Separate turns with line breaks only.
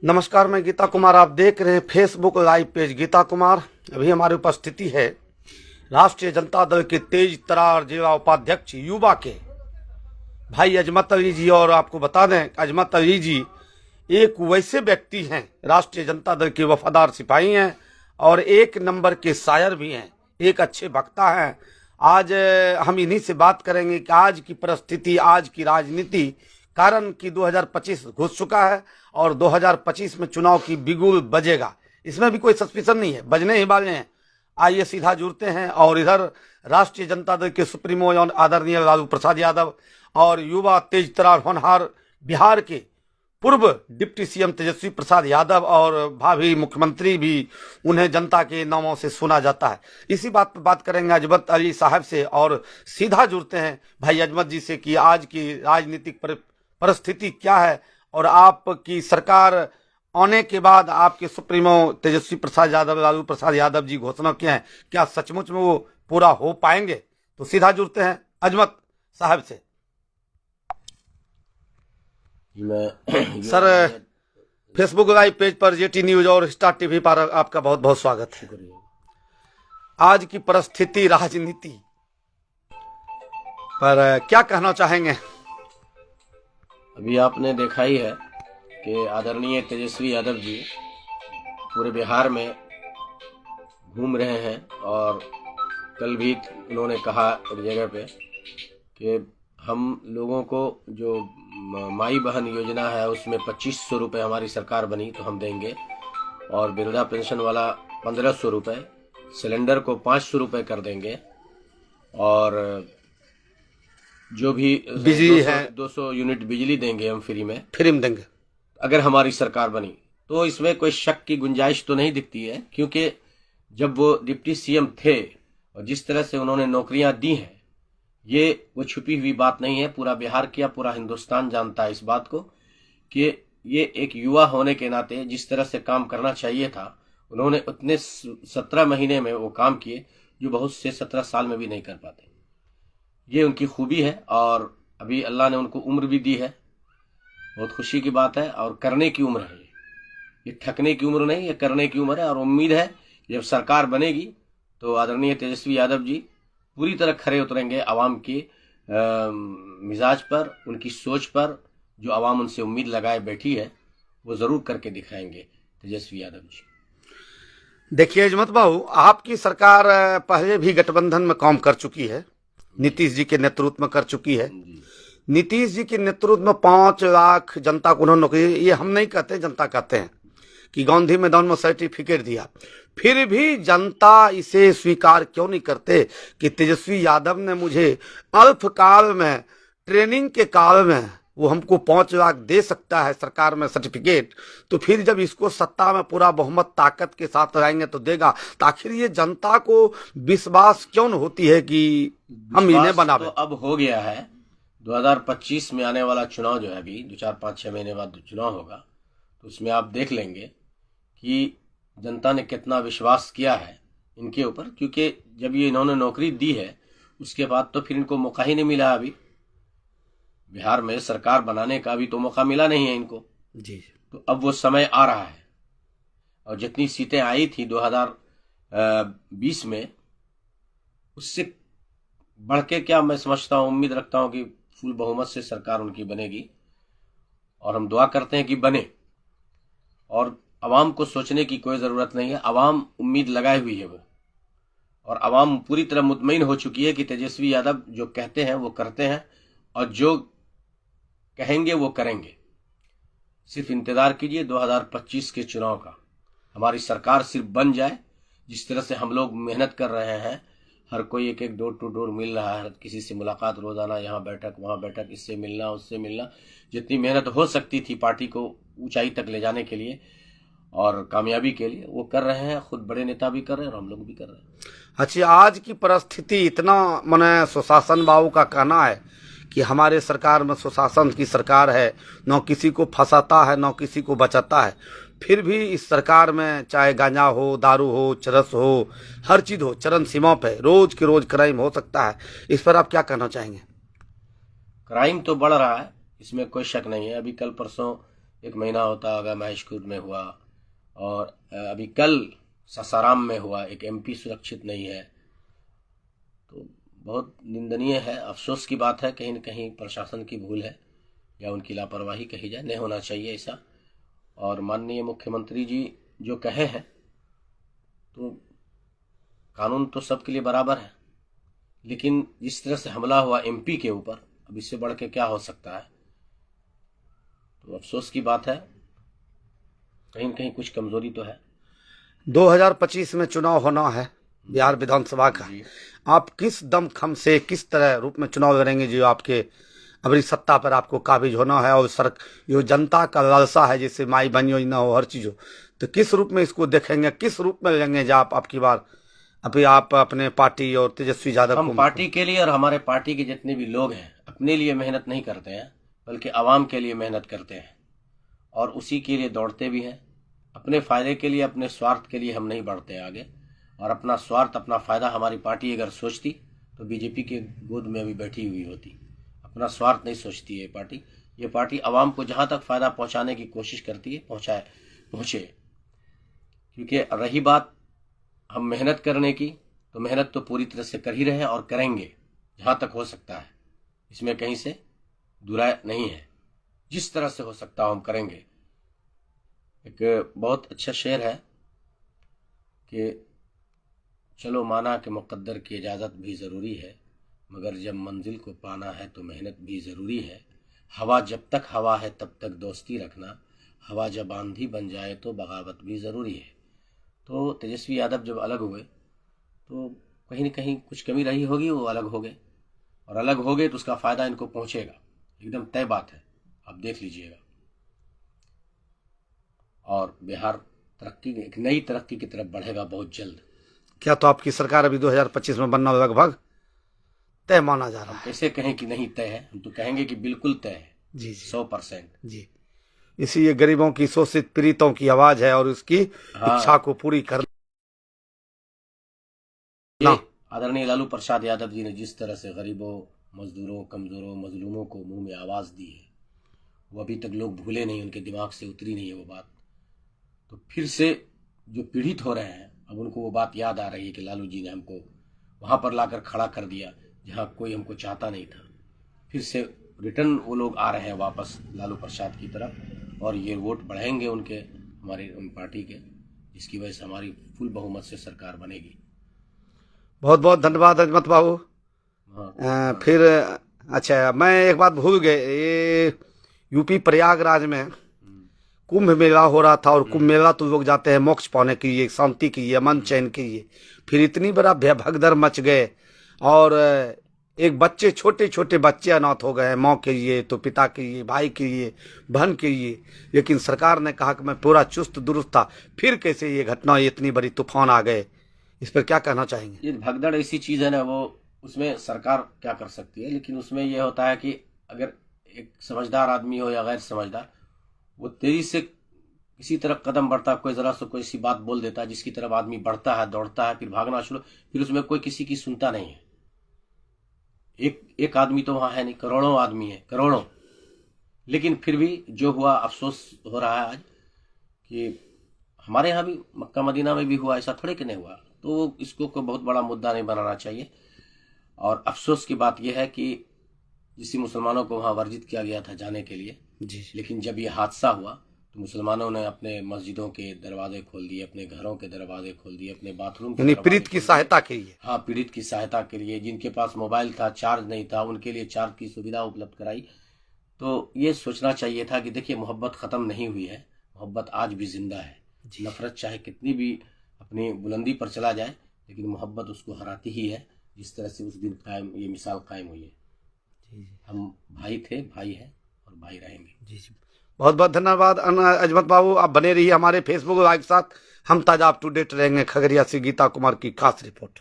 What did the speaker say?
नमस्कार, मैं गीता कुमार। आप देख रहे हैं Facebook live page Geeta Kumar. अभी हमारी उपस्थिति है राष्ट्रीय जनता दल के तेज तरार जिला उपाध्यक्ष युवा के भाई अजमत अली जी। और आपको बता दें, अजमत अली जी एक वैसे व्यक्ति हैं, राष्ट्रीय जनता दल के वफादार सिपाही हैं और एक नंबर के शायर भी हैं, एक अच्छे वक्ता हैं। आज हम इन्हीं से बात करेंगे कि आज की परिस्थिति, आज की राजनीति, कारण कि 2025 घुस चुका है और 2025 में चुनाव की बिगुल बजेगा, इसमें भी कोई सस्पिशन नहीं है, बजने ही वाले हैं। आइए सीधा जुड़ते हैं। और इधर राष्ट्रीय जनता दल के सुप्रीमो आदरणीय लालू प्रसाद यादव और युवा तेज तरार होनहार बिहार के पूर्व डिप्टी सीएम तेजस्वी प्रसाद यादव और भावी मुख्यमंत्री भी, उन्हें जनता के नामों से सुना जाता है। इसी बात पर बात करेंगे अजमत अली साहब से और सीधा जुड़ते हैं भाई अजमत जी से कि आज की राजनीतिक परिस्थिति क्या है और आपकी सरकार आने के बाद आपके सुप्रीमो तेजस्वी प्रसाद यादव, लालू प्रसाद यादव जी घोषणा किए हैं, क्या सचमुच में वो पूरा हो पाएंगे? तो सीधा जुड़ते हैं अजमत साहब से। सर, फेसबुक लाइव पेज पर जेटी न्यूज और स्टार टीवी पर आपका बहुत बहुत स्वागत है। आज की परिस्थिति, राजनीति पर क्या कहना चाहेंगे?
अभी आपने देखा ही है कि आदरणीय तेजस्वी यादव जी पूरे बिहार में घूम रहे हैं और कल भी उन्होंने कहा एक जगह पे कि हम लोगों को जो माई बहन योजना है उसमें 2500 रुपये हमारी सरकार बनी तो हम देंगे, और वृद्धा पेंशन वाला 1500 रुपये, सिलेंडर को 500 रुपये कर देंगे, और जो भी
बिजली है
200 यूनिट बिजली देंगे हम फ्री में
देंगे
अगर हमारी सरकार बनी। तो इसमें कोई शक की गुंजाइश तो नहीं दिखती है, क्योंकि जब वो डिप्टी सीएम थे और जिस तरह से उन्होंने नौकरियां दी हैं, ये वो छुपी हुई बात नहीं है। पूरा बिहार किया, पूरा हिंदुस्तान जानता है इस बात को कि ये एक युवा होने के नाते जिस तरह से काम करना चाहिए था, उन्होंने उतने 17 महीने में वो काम किए जो बहुत से 17 साल में भी नहीं कर पाते। ये उनकी खूबी है और अभी अल्लाह ने उनको उम्र भी दी है, बहुत खुशी की बात है। और करने की उम्र है, ये थकने की उम्र नहीं, ये करने की उम्र है। और उम्मीद है जब सरकार बनेगी तो आदरणीय तेजस्वी यादव जी पूरी तरह खरे उतरेंगे आवाम की मिजाज पर, उनकी सोच पर। जो आवाम उनसे उम्मीद लगाए बैठी है वो जरूर करके दिखाएंगे तेजस्वी यादव जी।
देखिए अजमत बाबू, आपकी सरकार पहले भी गठबंधन में काम कर चुकी है, नीतीश जी के नेतृत्व में कर चुकी है। नीतीश जी के नेतृत्व में 5 लाख जनता को उन्होंने नौकरी, ये हम नहीं कहते, जनता कहते हैं कि गांधी मैदान में सर्टिफिकेट दिया। फिर भी जनता इसे स्वीकार क्यों नहीं करते कि तेजस्वी यादव ने मुझे अल्पकाल में, ट्रेनिंग के काल में वो हमको 5 लाख दे सकता है सरकार में सर्टिफिकेट, तो फिर जब इसको सत्ता में पूरा बहुमत ताकत के साथ लाएंगे तो देगा। तो आखिर ये जनता को विश्वास क्यों नहीं होती है कि हम इन्हें बनावे?
तो अब हो गया है 2025 में आने वाला चुनाव जो है, अभी 2, 4, 5, 6 महीने बाद चुनाव होगा, तो उसमें आप देख लेंगे कि जनता ने कितना विश्वास किया है इनके ऊपर। क्योंकि जब ये इन्होंने नौकरी दी है उसके बाद तो फिर इनको मौका ही नहीं मिला। अभी बिहार में सरकार बनाने का भी तो मौका मिला नहीं है इनको
जी।
तो अब वो समय आ रहा है। और जितनी सीटें आई थी 2020 में, उससे बढ़ के क्या मैं समझता हूँ, उम्मीद रखता हूँ कि फुल बहुमत से सरकार उनकी बनेगी, और हम दुआ करते हैं कि बने। और आवाम को सोचने की कोई ज़रूरत नहीं है, आवाम उम्मीद लगाए हुई है वो, और आवाम पूरी तरह मुतमईन हो चुकी है कि तेजस्वी यादव जो कहते हैं वो करते हैं और जो कहेंगे वो करेंगे। सिर्फ इंतज़ार कीजिए 2025 के चुनाव का। हमारी सरकार सिर्फ बन जाए, जिस तरह से हम लोग मेहनत कर रहे हैं, हर कोई एक एक डोर टू डोर मिल रहा है, हर किसी से मुलाकात रोजाना, यहाँ बैठक वहाँ बैठक, इससे मिलना उससे मिलना, जितनी मेहनत हो सकती थी पार्टी को ऊंचाई तक ले जाने के लिए और कामयाबी के लिए, वो कर रहे हैं। खुद बड़े नेता भी कर रहे हैं और हम लोग भी कर रहे हैं।
अच्छा, आज की परिस्थिति इतना, माने सुशासन बाबू का कहना है कि हमारे सरकार में सुशासन की सरकार है, न किसी को फंसाता है न किसी को बचाता है। फिर भी इस सरकार में चाहे गांजा हो, दारू हो, चरस हो, हर चीज हो, चरम सीमा पे रोज के रोज क्राइम हो सकता है। इस पर आप क्या कहना चाहेंगे?
क्राइम तो बढ़ रहा है, इसमें कोई शक नहीं है। अभी कल परसों एक महीना होता होगा महेशखुर में हुआ, और अभी कल सासाराम में हुआ, एक एमपी सुरक्षित नहीं है। तो बहुत निंदनीय है, अफसोस की बात है। कहीं न कहीं प्रशासन की भूल है या उनकी लापरवाही कही जाए, नहीं होना चाहिए ऐसा। और माननीय मुख्यमंत्री जी जो कहे हैं, तो कानून तो सबके लिए बराबर है, लेकिन जिस तरह से हमला हुआ एमपी के ऊपर, अब इससे बढ़ के क्या हो सकता है। तो अफसोस की बात है, कहीं न कहीं कुछ कमजोरी तो है।
2025 में चुनाव होना है बिहार विधानसभा का।
जी।
आप किस दमखम से, किस तरह रूप में चुनाव लड़ेंगे जो आपके अभी सत्ता पर आपको काबिज होना है, और जो जनता का लालसा है जिससे माई बहन योजना हो, हर चीज हो, तो किस रूप में इसको देखेंगे, किस रूप में लेंगे जो आप आपकी बार अभी आप अपने पार्टी और तेजस्वी यादव
हम पार्टी के लिए और हमारे पार्टी के जितने भी लोग हैं अपने लिए मेहनत नहीं करते हैं, बल्कि आवाम के लिए मेहनत करते हैं और उसी के लिए दौड़ते भी हैं। अपने फायदे के लिए, अपने स्वार्थ के लिए हम नहीं बढ़ते आगे। और अपना स्वार्थ, अपना फायदा हमारी पार्टी अगर सोचती तो बीजेपी के गोद में अभी बैठी हुई होती। अपना स्वार्थ नहीं सोचती है पार्टी। ये पार्टी आवाम को जहां तक फायदा पहुंचाने की कोशिश करती है, पहुंचे। क्योंकि रही बात हम मेहनत करने की, तो मेहनत तो पूरी तरह से कर ही रहे हैं और करेंगे जहां तक हो सकता है। इसमें कहीं से दुराय नहीं है। जिस तरह से हो सकता हो हम करेंगे। एक बहुत अच्छा शेर है कि चलो माना कि मुकद्दर की इजाज़त भी ज़रूरी है, मगर जब मंजिल को पाना है तो मेहनत भी ज़रूरी है। हवा जब तक हवा है तब तक दोस्ती रखना, हवा जब आंधी बन जाए तो बगावत भी ज़रूरी है। तो तेजस्वी यादव जब अलग हुए तो कहीं न कहीं कुछ कमी रही होगी, वो अलग हो गए, और अलग हो गए तो उसका फ़ायदा इनको पहुँचेगा, एकदम तय बात है, आप देख लीजिएगा। और बिहार तरक्की, एक नई तरक्की की तरफ बढ़ेगा बहुत जल्द।
क्या तो आपकी सरकार अभी 2025 में बनना लगभग तय माना जा रहा
हम
है?
कैसे कहें कि नहीं तय है, हम तो कहेंगे कि बिल्कुल तय है।
जी जी
100%।
जी। इसी ये गरीबों की, शोषित पीड़ितों की आवाज है और उसकी इच्छा को पूरी करना।
आदरणीय लालू प्रसाद यादव जी ने जिस तरह से गरीबों, मजदूरों, कमजोरों, मजलूमों को मुंह में आवाज दी है, वो अभी तक लोग भूले नहीं, उनके दिमाग से उतरी नहीं है वो बात। तो फिर से जो पीड़ित हो रहे हैं, अब उनको वो बात याद आ रही है कि लालू जी ने हमको वहां पर लाकर खड़ा कर दिया जहां कोई हमको चाहता नहीं था। फिर से रिटर्न वो लोग आ रहे हैं वापस लालू प्रसाद की तरफ, और ये वोट बढ़ेंगे उनके, हमारी पार्टी के, जिसकी वजह से हमारी फुल बहुमत से सरकार बनेगी।
बहुत बहुत धन्यवाद अजमत बाबू। फिर अच्छा, मैं एक बात भूल गए, ये यूपी प्रयागराज में कुंभ मेला हो रहा था, और कुंभ मेला तो लोग जाते हैं मोक्ष पाने के लिए, शांति के लिए, मन चैन के लिए। फिर इतनी बड़ा भगदड़ मच गए, और एक बच्चे, छोटे छोटे बच्चे अनाथ हो गए, माँ के लिए, तो पिता के लिए, भाई के लिए, बहन के लिए। लेकिन सरकार ने कहा कि मैं पूरा चुस्त दुरुस्त था। फिर कैसे ये घटना, इतनी बड़ी तूफान आ गए, इस पर क्या कहना चाहेंगे?
ये भगदड़ ऐसी चीज है ना, वो उसमें सरकार क्या कर सकती है, लेकिन उसमें यह होता है कि अगर एक समझदार आदमी हो या गैर समझदार, वो तेजी से किसी तरफ कदम बढ़ता, कोई जरा सा कोई सी बात बोल देता है जिसकी तरफ आदमी बढ़ता है, दौड़ता है, फिर भागना शुरू, फिर उसमें कोई किसी की सुनता नहीं है। एक आदमी तो वहां है नहीं, करोड़ों आदमी है, करोड़ों। लेकिन फिर भी जो हुआ, अफसोस हो रहा है आज कि हमारे यहाँ भी मक्का मदीना में भी हुआ, ऐसा थोड़े कि नहीं हुआ। तो इसको कोई बहुत बड़ा मुद्दा नहीं बनाना चाहिए। और अफसोस की बात यह है कि जिस मुसलमानों को वहां वर्जित किया गया था जाने के लिए, लेकिन जब ये हादसा हुआ तो मुसलमानों ने अपने मस्जिदों के दरवाजे खोल दिए, अपने घरों के दरवाजे खोल दिए, अपने बाथरूम के
पीड़ित की सहायता के लिए।
हाँ, पीड़ित की सहायता के लिए। जिनके पास मोबाइल था, चार्ज नहीं था, उनके लिए चार्ज की सुविधा उपलब्ध कराई। तो ये सोचना चाहिए था कि देखिए, मोहब्बत खत्म नहीं हुई है, मोहब्बत आज भी जिंदा है। नफरत चाहे कितनी भी अपनी बुलंदी पर चला जाए, लेकिन मोहब्बत उसको हराती ही है, जिस तरह से उस दिन कायम, ये मिसाल कायम हुई है। हम भाई थे, भाई है और भाई रहेंगे।
जी जी, बहुत बहुत धन्यवाद अजमत बाबू। आप बने रहिए हमारे फेसबुक लाइव के साथ, हम ताजा अप टू डेट रहेंगे। खगड़िया से गीता कुमार की खास रिपोर्ट।